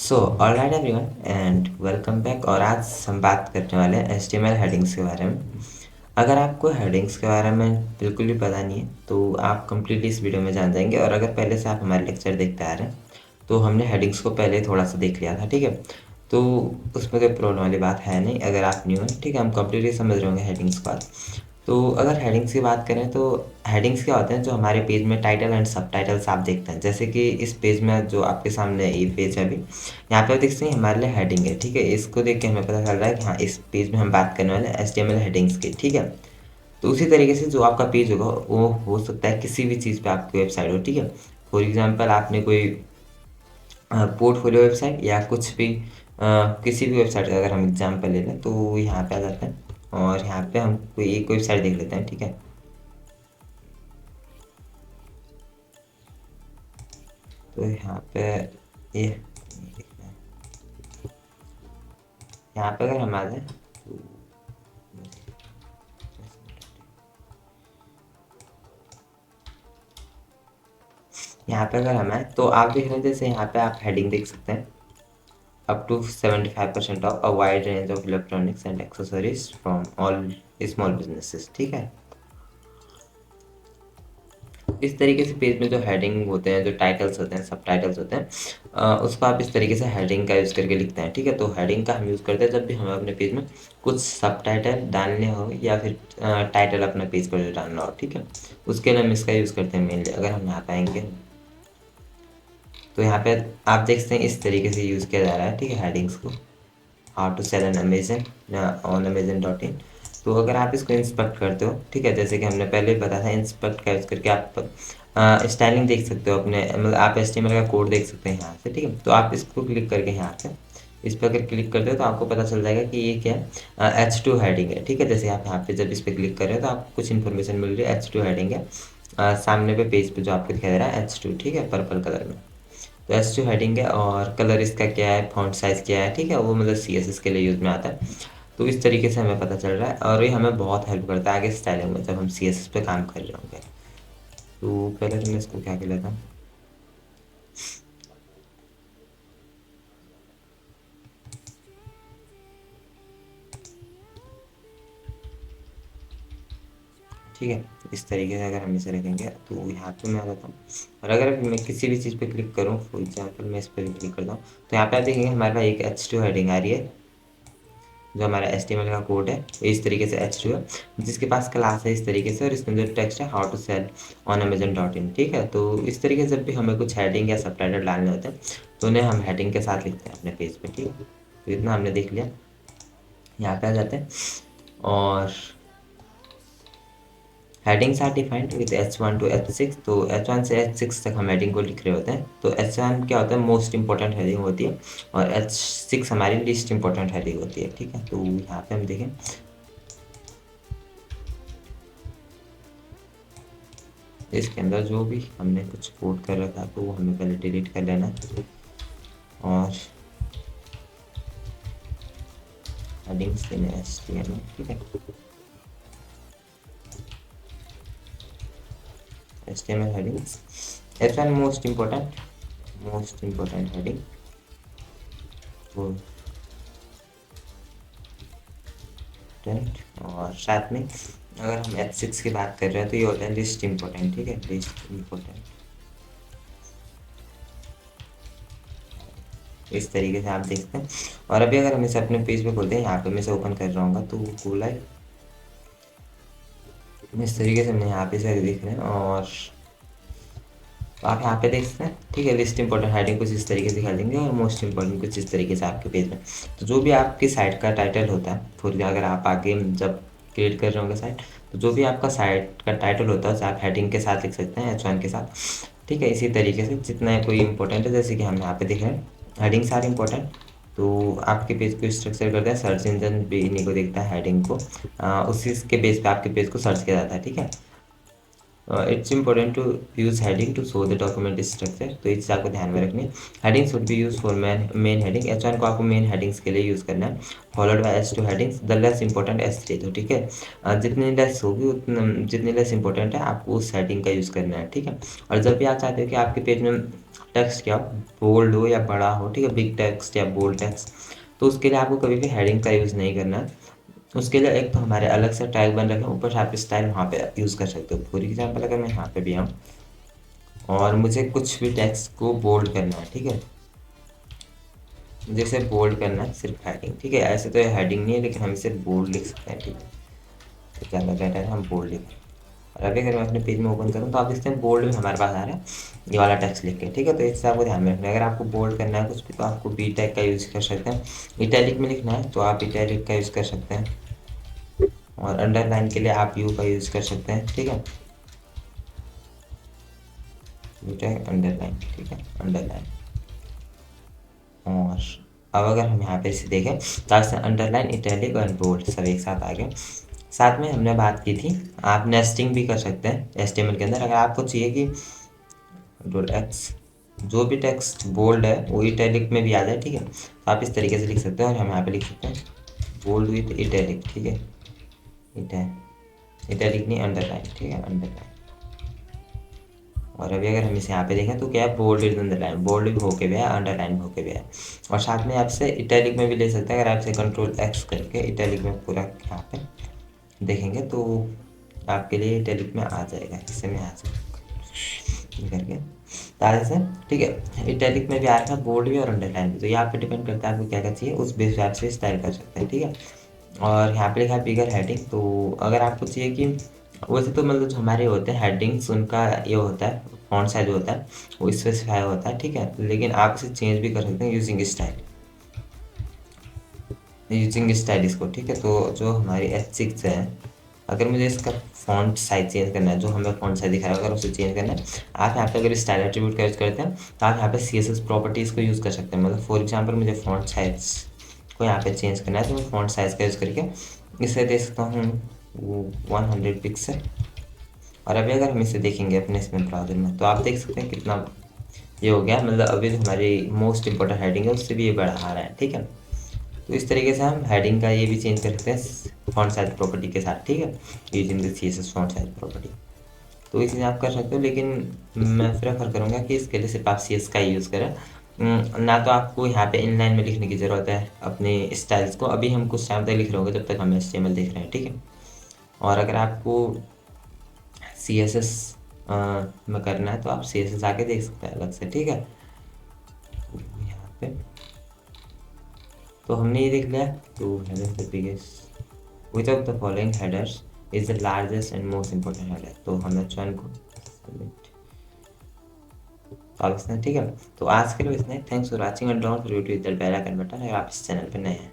So alright everyone and welcome back. और आज हम बात करने वाले हैं HTML हेडिंग्स के बारे में। अगर आपको हेडिंग्स के बारे में बिल्कुल भी पता नहीं है तो आप कंप्लीटली इस वीडियो में जान जाएंगे। और अगर पहले से आप हमारे लेक्चर देखते आ रहे हैं तो हमने हेडिंग्स को पहले थोड़ा सा देख लिया था, ठीक है। तो उसमें कोई प्रॉब्लम वाली बात है नहीं। अगर आप न्यू हैं, ठीक है, हम कंप्लीटली समझ रहे होंगे हेडिंग्स को आज। तो अगर हेडिंग्स की बात करें तो हेडिंग्स क्या होते हैं, जो हमारे पेज में टाइटल एंड सब टाइटल्स आप देखते हैं। जैसे कि इस पेज में जो आपके सामने ये पेज है अभी, यहाँ पे आप देखते हैं हमारे लिए हेडिंग है, ठीक है। इसको देख के हमें पता चल रहा है कि हाँ, इस पेज में हम बात करने वाले हैं HTML हेडिंग्स की, ठीक है। तो उसी तरीके से जो आपका पेज होगा वो हो सकता है किसी भी चीज़ पे आपकी वेबसाइट हो, ठीक है। फॉर एग्जाम्पल आपने कोई पोर्टफोलियो वेबसाइट या कुछ भी किसी भी वेबसाइट का अगर हम एग्जाम्पल ले लें तो यहाँ पे आ जाते हैं और यहाँ पे हम कोई एक वेबसाइट देख लेते हैं, ठीक है। तो यहाँ पे ये यहाँ पे अगर हम आ जाए तो यहाँ पे अगर हम आए तो आप देख रहे हैं, जैसे यहाँ पे आप हेडिंग देख सकते हैं, up to 75% of a wide range of electronics and accessories from all small businesses, ठीक है। इस तरीके से पेज में जो हेडिंग होते हैं, जो टाइटल्स होते हैं, सब टाइटल्स होते हैं, उसको आप इस तरीके से हेडिंग का यूज़ करके लिखते हैं, ठीक है। तो हेडिंग का हम यूज़ करते हैं जब भी हमें अपने पेज में कुछ सब टाइटल डालने हो या फिर टाइटल अपने पेज पर डालना हो, ठीक है। उसके लिए हम इसका यूज़ करते हैं मेनली। अगर हम यहाँ पाएंगे तो यहाँ पे आप देखते हैं इस तरीके से यूज़ किया जा रहा है, ठीक है, हेडिंग्स को। How to sell an Amazon on Amazon dot in. तो अगर आप इसको इंस्पेक्ट करते हो, ठीक है, जैसे कि हमने पहले बताया था, इंस्पेक्ट का यूज़ करके आप स्टाइलिंग देख सकते हो अपने, मतलब आप HTML का कोड देख सकते हैं यहाँ से, ठीक है। तो आप इसको क्लिक करके यहाँ पे इस पर अगर क्लिक करते हो तो आपको पता चल जाएगा कि ये क्या है, H2 हेडिंग है, ठीक है। जैसे आप यहाँ पे जब इस पर क्लिक कर रहे हो तो आपको कुछ इन्फॉर्मेशन मिल रही है, H2 हेडिंग है। सामने पे पेज पे जो आपको दिखाई दे रहा है H2, ठीक है, पर्पल कलर में। तो H2 हेडिंग है और कलर इसका क्या है, फॉन्ट साइज़ क्या है, ठीक है, वो मतलब CSS के लिए यूज़ में आता है। तो इस तरीके से हमें पता चल रहा है और ये हमें बहुत हेल्प करता है आगे स्टाइलिंग में जब हम CSS पे काम कर रहे होंगे। तो पहले मैं इसको क्या कर लेता हूँ, ठीक है। इस तरीके से अगर हम इसे रखेंगे तो यहाँ पे मैं आ जाता हूँ। और अगर मैं किसी भी चीज़ पे क्लिक करूँ, फॉर एग्जाम्पल मैं इस पर भी क्लिक करता हूँ, तो यहाँ पे आप देखेंगे हमारे पास एक H2 हेडिंग आ रही है। जो हमारा HTML का कोड है इस तरीके से H2 है, जिसके पास क्लास है इस तरीके से, और इसमें जो टेक्स्ट है हाउ टू सेल ऑन अमेजन.in, ठीक है। तो इस तरीके से जब भी हमें कुछ हेडिंग या सब टाइटल डालने होते हैं तो उन्हें हम हेडिंग के साथ लिखते हैं अपने पेज पे, ठीक है। तो इतना हमने देख लिया। यहाँ पे आ जाते हैं और headings are defined with H1 to H6। तो H1 से H6 तक हम हेडिंग को लिख रहे होते हैं। तो H1 क्या होता है, मोस्ट इंपॉर्टेंट हेडिंग होती है, और H6 हमारी लीस्ट इंपॉर्टेंट हेडिंग होती है, ठीक है। तो यहाँ पे हम देखें, इसके अंदर जो भी हमने कुछ कोड कर रखा तो वो हमें पहले डिलीट कर लेना है। और हेडिंग्स इन HTML, ठीक है, HTML headings H1 most important heading. तो और साथ में अगर हम H6 की बात कर रहे हैं तो ये होता है लिस्ट इम्पोर्टेंट, ठीक है, लिस्ट इम्पोर्टेंट। इस तरीके से आप देखते हैं। और अभी अगर हम इसे अपने पेज पे खोलते हैं, यहाँ पे मैं इसे ओपन कर रहा हूँ तो खोला है इस तरीके से, हमने यहाँ पे से देख रहे हैं। और तो आप यहाँ पे देख सकते हैं, ठीक है, लिस्ट इंपॉर्टेंट हेडिंग कुछ इस तरीके से दिखा देंगे और मोस्ट इंपॉर्टेंट कुछ इस तरीके से आपके पेज में। तो जो भी आपकी साइट का टाइटल होता है, फॉर अगर आप आगे जब क्रिएट कर रहे होंगे साइट, तो जो भी आपका साइट का टाइटल होता है उसे आप हेडिंग के साथ लिख सकते हैं, H1 के साथ, ठीक है। इसी तरीके से जितना कोई इंपॉर्टेंट है, जैसे कि हम यहाँ पे देख रहे हैं हेडिंग्स आर इंपॉर्टेंट। तो आपके पेज को स्ट्रक्चर करता है, सर्च इंजन भी इन्हीं को देखता है हेडिंग को, उसी के पेज पे आपके पेज को सर्च किया जाता है, ठीक है। It's important to use heading to show the document structure. तो इस चीज़ आपको ध्यान में रखनी है। Heading should be use for main heading, H1 को आपको मेन हेडिंग्स के लिए यूज़ करना है, followed by H2 headings, the less important H3। तो ठीक है, जितनी लेस होगी उतना, जितनी लेस इंपॉर्टेंट है आपको उस हेडिंग का यूज़ करना है। ठीक है, और जब भी आप चाहते हो कि आपके पेज में टेक्स्ट क्या बोल्ड हो या बड़ा हो, ठीक है, बिग टेक्स्ट या बोल्ड टेक्स्ट, तो उसके लिए आपको कभी भी हेडिंग का यूज़ नहीं करना है। उसके लिए एक तो हमारे अलग से टैग बन रखे हैं, ऊपर से आप स्टाइल वहाँ पे यूज़ कर सकते हो। फॉर एग्जाम्पल अगर मैं यहाँ पे भी आऊँ और मुझे कुछ भी टेक्स्ट को बोल्ड करना है, ठीक है, मुझे इसे बोल्ड करना है, सिर्फ हेडिंग, ठीक है, ऐसे तो हेडिंग नहीं है लेकिन हम इसे बोल्ड लिख सकते हैं। ठीक है, तो ज़्यादा बेटर है हम बोल्ड लिखें। और अभी अगर मैं अपने पेज में ओपन करूँ तो आप देखते हैं बोल्ड में हमारे पास आ रहा है ये वाला टेक्स्ट लिख के। ठीक है, तो इससे आपको ध्यान में रखना है, अगर आपको बोल्ड करना है कुछ भी तो आपको बी टैग का यूज़ कर सकते हैं। इटैलिक में लिखना है तो आप इटैलिक का यूज़ कर सकते हैं, और अंडरलाइन के लिए आप यू का यूज़ कर सकते हैं। ठीक है, यू टैग अंडरलाइन, ठीक है, अंडरलाइन। और अब अगर हम यहाँ पे इसे देखें तो आज अंडरलाइन, इटैलिक और बोल्ड सब एक साथ आ गए। साथ में हमने बात की थी आप नेस्टिंग भी कर सकते हैं HTML के अंदर। अगर आपको चाहिए कि x जो भी टेक्स्ट बोल्ड है वो इटैलिक में भी आ जाए, ठीक है, तो आप इस तरीके से लिख सकते हैं। और हम यहाँ पे लिख सकते हैं बोल्ड विथ इटैलिक, ठीक है, इटैलिक नहीं अंडरलाइन, ठीक है, अंडरलाइन। और अभी अगर हम इसे यहाँ पे देखें तो क्या है, बोल्ड विद अंडरलाइन, बोल्ड भी होके भी है, अंडरलाइन भी होके भी है। और साथ में आपसे इटैलिक में भी ले सकते हैं। अगर आप इसे कंट्रोल X करके इटैलिक में पूरा यहाँ पे देखेंगे तो आपके लिए इटैलिक में आ जाएगा। इसे मैं यहाँ से करके ताज़े से, ठीक है, इटैलिक में भी आ रहा है, बोल्ड भी और अंडरलाइन भी। तो यहाँ पे डिपेंड करता है आपको क्या क्या चाहिए, उस बेस आप से स्टाइल कर सकते हैं। ठीक है, और यहाँ पे लिखा है बिगर हेडिंग। तो अगर आपको चाहिए कि वैसे तो मतलब जो हमारे होते हैं हेडिंग्स उनका ये होता है फॉन्ट साइज होता है वो स्पेसिफाई होता है, ठीक है, लेकिन आप इसे चेंज भी कर सकते हैं यूजिंग स्टाइल, इसको। ठीक है, तो जो हमारी H6 है, अगर मुझे इसका फॉन्ट साइज चेंज करना है, जो हमें फॉन्ट साइज दिखाया अगर उसे चेंज करना है, आप यहाँ पे अगर स्टाइल एट्रीब्यूट का यूज़ करते हैं तो आप यहाँ पे CSS प्रॉपर्टीज़ को यूज़ कर सकते हैं। मतलब फॉर एग्जांपल मुझे फॉन्ट साइज को यहाँ पे चेंज करना है तो मैं फॉन्ट साइज का यूज़ करके इसे दे सकता हूँ 100 पिक्सल। और अभी अगर हम इसे देखेंगे अपने इसमें ब्राउजर में तो आप देख सकते हैं कितना ये हो गया, मतलब अभी जो हमारी मोस्ट इंपॉर्टेंट हेडिंग है उससे भी ये बढ़ा रहा है। ठीक है, तो इस तरीके से हम हेडिंग का ये भी चेंज कर सकते हैं फॉन्ट साइज प्रॉपर्टी के साथ, ठीक है, using the CSS font size property. तो ये चीज़ आप कर सकते हो, लेकिन मैं प्रेफर करूँगा कि इसके लिए सिर्फ आप CS का ही यूज़ करें। ना तो आपको यहाँ पे इनलाइन में लिखने की ज़रूरत है अपने स्टाइल्स को। अभी हम कुछ टाइम तक लिख रहे होंगे जब तक हम HTML देख रहे हैं, ठीक है। और अगर आपको CSS में करना है तो आप CSS आके देख सकते हैं अलग से, ठीक है। यहाँ पे तो हमने ये देख लिया तो header the biggest which of the following headers is the largest and most important header. तो हमें चयन को ठीक है। तो आज के लिए इतना ही। Thanks for watching and don't forget to hit the bell icon button अगर आप इस चैनल पर नए हैं।